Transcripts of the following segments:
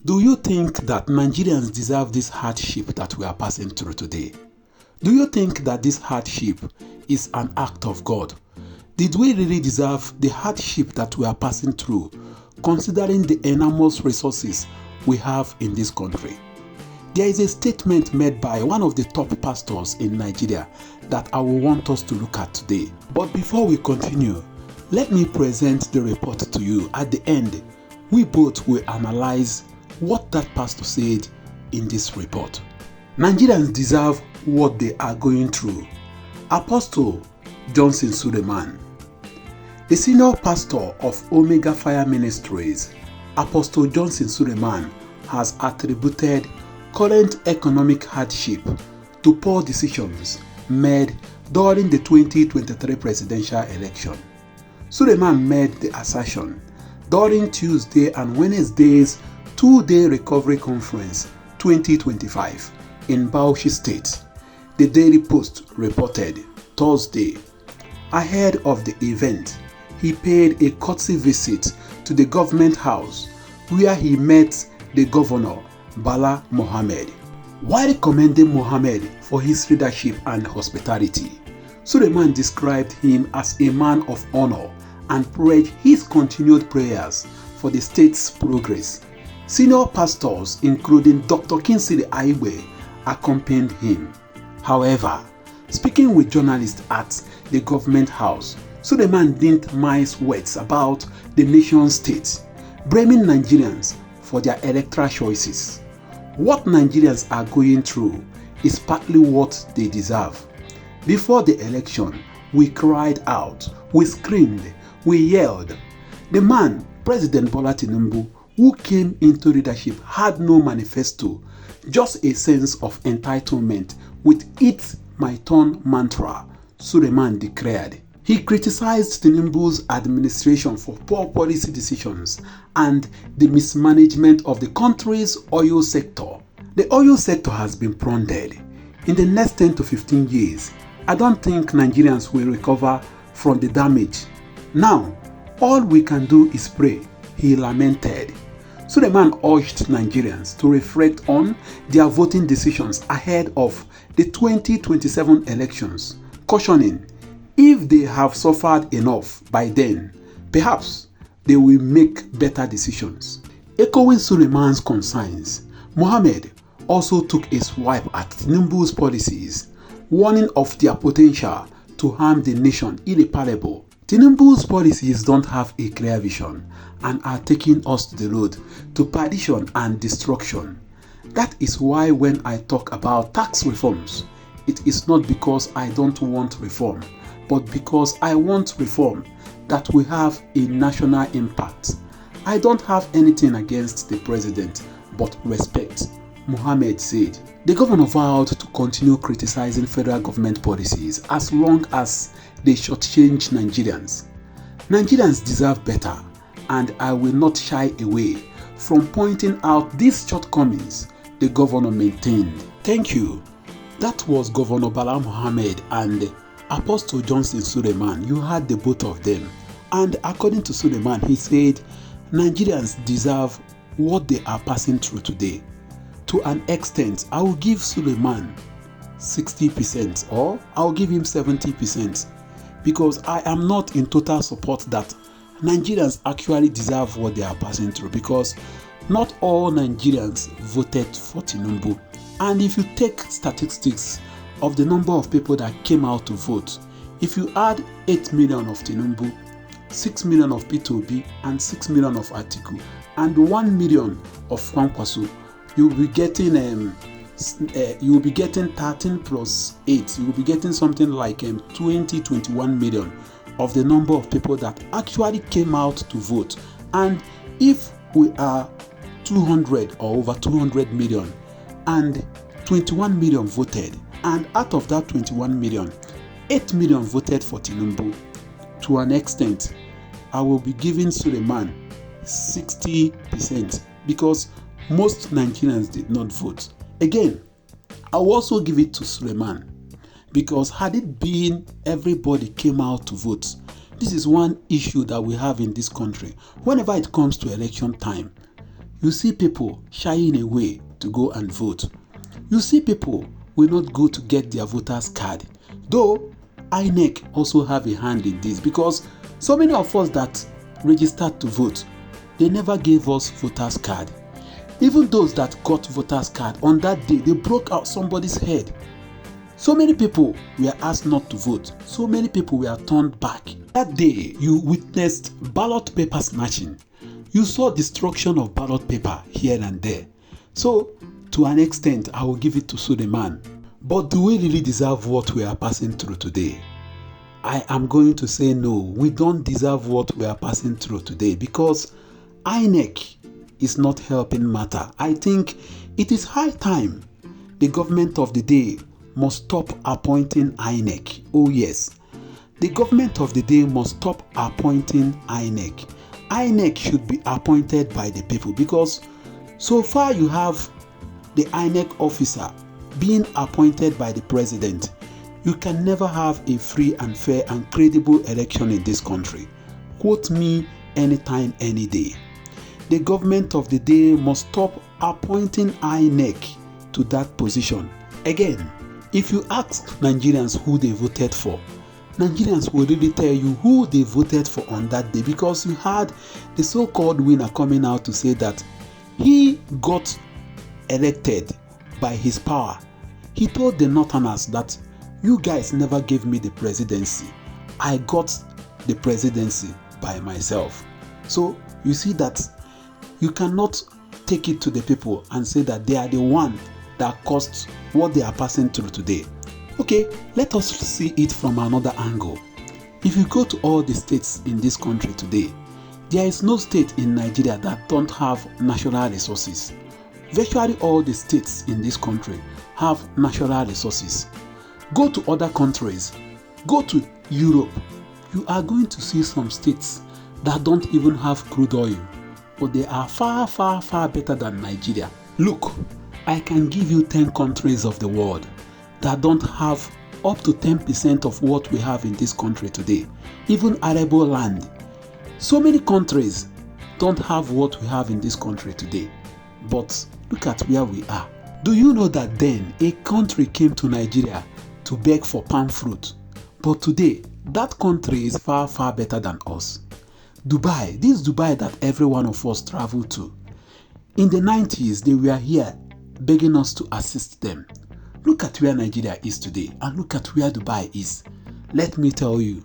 Do you think that Nigerians deserve this hardship that we are passing through today? Do you think that this hardship is an act of God? Did we really deserve the hardship that we are passing through, considering the enormous resources we have in this country? There is a statement made by one of the top pastors in Nigeria that I will want us to look at today. But before we continue, let me present the report to you. At the end, we both will analyze what that pastor said in this report. Nigerians deserve what they are going through. Apostle Johnson Suleman, the senior pastor of Omega Fire Ministries, Apostle Johnson Suleman, has attributed current economic hardship to poor decisions made during the 2023 presidential election. Suleman made the assertion during Tuesday and Wednesday's two-day recovery conference 2025 in Bauchi State. The Daily Post reported Thursday. Ahead of the event, he paid a courtesy visit to the government house where he met the governor, Bala Mohammed. While commending Mohammed for his leadership and hospitality, Suleman described him as a man of honor and prayed his continued prayers for the state's progress. Senior pastors, including Dr. Kingsley Aiwe, accompanied him. However, speaking with journalists at the government house, Suleman didn't mince words about the nation state, blaming Nigerians for their electoral choices. What Nigerians are going through is partly what they deserve. Before the election, we cried out, we screamed, we yelled. The man, President Bola Tinubu, who came into leadership, had no manifesto, just a sense of entitlement with "It's my turn" mantra, Suleman declared. He criticized Tinubu's administration for poor policy decisions and the mismanagement of the country's oil sector. The oil sector has been plundered. In the next 10 to 15 years, I don't think Nigerians will recover from the damage. Now, all we can do is pray, he lamented. Suleman urged Nigerians to reflect on their voting decisions ahead of the 2027 elections, cautioning if they have suffered enough by then, perhaps they will make better decisions. Echoing Suleman's concerns, Mohammed also took a swipe at Tinubu's policies, warning of their potential to harm the nation irreparable. Tinubu's policies don't have a clear vision and are taking us to the road to perdition and destruction. That is why when I talk about tax reforms, it is not because I don't want reform, but because I want reform that will have a national impact. I don't have anything against the president, but respect, Mohammed said. The governor vowed to continue criticizing federal government policies as long as they shortchange Nigerians. Nigerians deserve better, and I will not shy away from pointing out these shortcomings, the governor maintained. Thank you. That was Governor Bala Mohammed and Apostle Johnson Suleman. You heard the both of them. And according to Suleman, he said Nigerians deserve what they are passing through today. To an extent, I will give Suleman 60% or I'll give him 70%, because I am not in total support that Nigerians actually deserve what they are passing through, because not all Nigerians voted for Tinubu. And if you take statistics of the number of people that came out to vote, if you add 8 million of Tinubu, 6 million of P2B, and 6 million of Atiku, and 1 million of Kwankwaso, you will be getting 13 plus 8. You will be getting something like 21 million of the number of people that actually came out to vote. And if we are 200 or over 200 million and 21 million voted, and out of that 21 million, 8 million voted for Tinubu, to an extent, I will be giving Suleman 60%, because most Nigerians did not vote. Again, I will also give it to Suleman, because had it been everybody came out to vote, this is one issue that we have in this country. Whenever it comes to election time, You see people shying away to go and vote. You see people will not go to get their voters card. Though INEC also have a hand in this, because so many of us that registered to vote, they never gave us voters card. Even those that got voters card, on that day they broke out somebody's head. So many people were asked not to vote. So many people were turned back. That day you witnessed ballot paper snatching. You saw destruction of ballot paper here and there. So to an extent, I will give it to Suleman. But do we really deserve what we are passing through today? I am going to say no. We don't deserve what we are passing through today, because INEC is not helping matter. I think it is high time the government of the day must stop appointing INEC. Oh yes, the government of the day must stop appointing INEC. INEC should be appointed by the people, because so far you have the INEC officer being appointed by the president. You can never have a free and fair and credible election in this country. Quote me anytime, any day. The government of the day must stop appointing INEC to that position. Again, if you ask Nigerians who they voted for, Nigerians will really tell you who they voted for on that day, because you had the so-called winner coming out to say that he got elected by his power. He told the Northerners that you guys never gave me the presidency. I got the presidency by myself. So you see that you cannot take it to the people and say that they are the one that caused what they are passing through today. Okay, let us see it from another angle. If you go to all the states in this country today, there is no state in Nigeria that don't have natural resources. Virtually all the states in this country have natural resources. Go to other countries, go to Europe, you are going to see some states that don't even have crude oil, but they are far, far, far better than Nigeria. Look, I can give you 10 countries of the world that don't have up to 10% of what we have in this country today. Even arable land. So many countries don't have what we have in this country today. But look at where we are. Do you know that then a country came to Nigeria to beg for palm fruit? But today, that country is far, far better than us. Dubai, this Dubai that every one of us traveled to. In the 90s, they were here begging us to assist them. Look at where Nigeria is today, and look at where Dubai is. Let me tell you,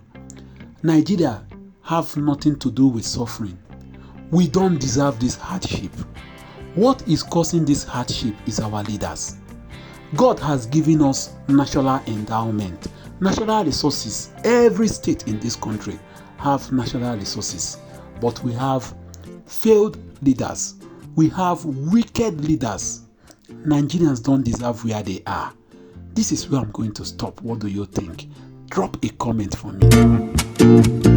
Nigeria have nothing to do with suffering. We don't deserve this hardship. What is causing this hardship is our leaders. God has given us national endowment, natural resources. Every state in this country have natural resources, but we have failed leaders. We have wicked leaders. Nigerians don't deserve where they are. This is where I'm going to stop. What do you think? Drop a comment for me.